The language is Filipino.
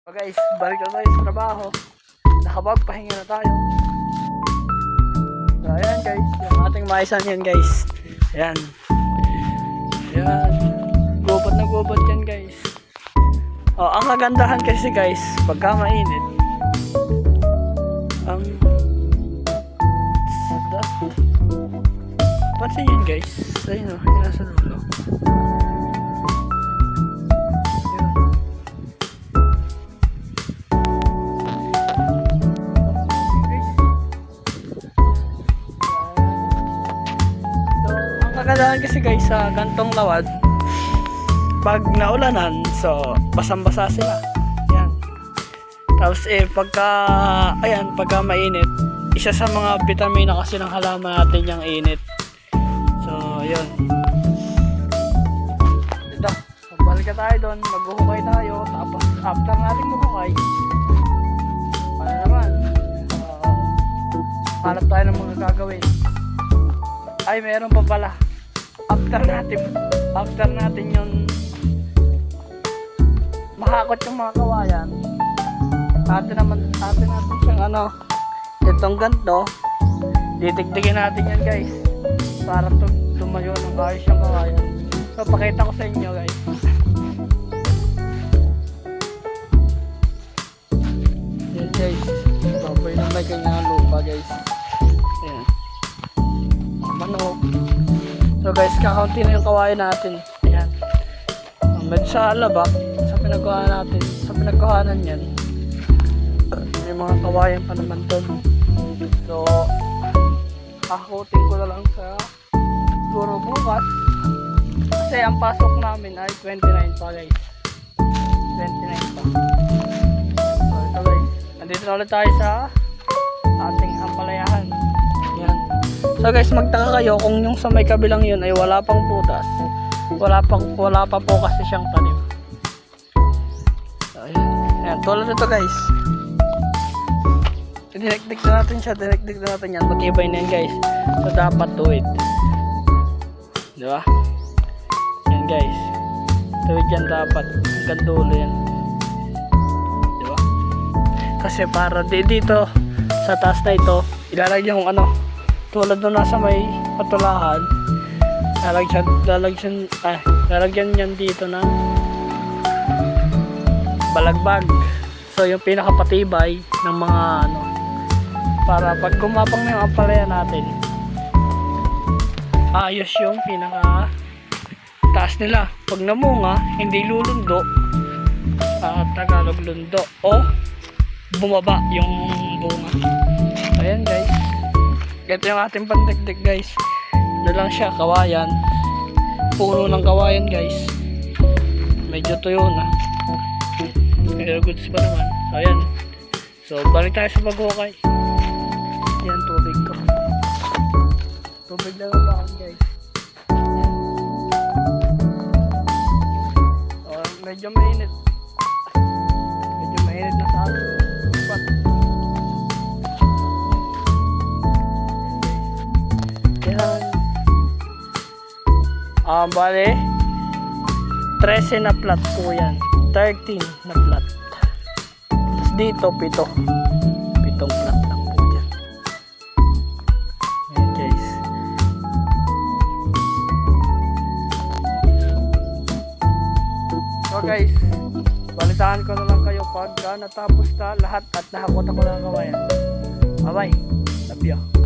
So guys, balik na tayo sa trabaho. Nakapagpahinga na tayo. So ayan guys, yung ating maisan yan guys. Ayan. Ayan. Gubot na gubot yan guys. Oh, ang kagandahan kasi guys, pagka mainit, pansin yun guys. Ayun o, yun nasa dulo. Kagandahan kasi guys sa gantong lawad, pag naulanan, so basang-basa sila. Yan. Tapos pagka mainit, isa sa mga vitamina kasi ng halaman natin yung init. So, yun. Ito, magbalik tayo doon, maghuhukay tayo, tapos after natin maghukay, para naman, hanap tayo ng mga gagawin. Ay, meron pa pala. After natin yung mahakot yung mga kawayan, atin siyang itong ganto, titigdigin natin yan guys, para tumayo ng ayos yung kawayan. So, pakita ko sa inyo guys. Yan guys, baboy na may kanyang lupa guys. Ayan, manok. So guys, kakaunti na yung kawayan natin. Ayan. Medyo sa alabak, sa pinagkuhanan yan, may mga kawayan pa naman doon. So, kakutin ko na lang sa siguro bukas. Kasi ang pasok namin ay 29 pa guys. 29 pa. So ito guys, nandito na ulit tayo sa ating ampalayahan. Ayan. So guys, magtaka kayo kung yung sa may kabilang yun ay wala pang butas. Wala pa po kasi siyang tanim. So, ayan, tulad nito guys. Dinekdik na natin yan. Matibay na yan guys. So dapat tuwid. Diba? Yan guys. Tuwid yan dapat. Hanggang dulo yan. Diba? Kasi para dito sa taas na ito, ilalagyan yung tulad nung nasa may patulahan, lalagyan yan dito ng balagbag. So yung pinakapatibay ng mga para pag gumapang na yung ampalaya natin, ayos yung pinaka taas nila. Pag namunga, hindi lulundo, Tagalog lundo, o bumaba yung bunga. Ayan guys, ito yung ating pandagdag guys. Lang siya, kawayan, puno ng kawayan guys, medyo tuyo na, pero goods pa naman. So ayan, so balik tayo sa paghukay. Yan, tubig lang ang guys. Medyo mainit na sa atin. Bale 13 na plat po yan, 13 na plat. Tapos dito 7 plat lang po yan. Ayan guys. So guys, balitaan ko na lang kayo pag natapos na lahat at nahakot ako ng kawayan. Bye bye, love you.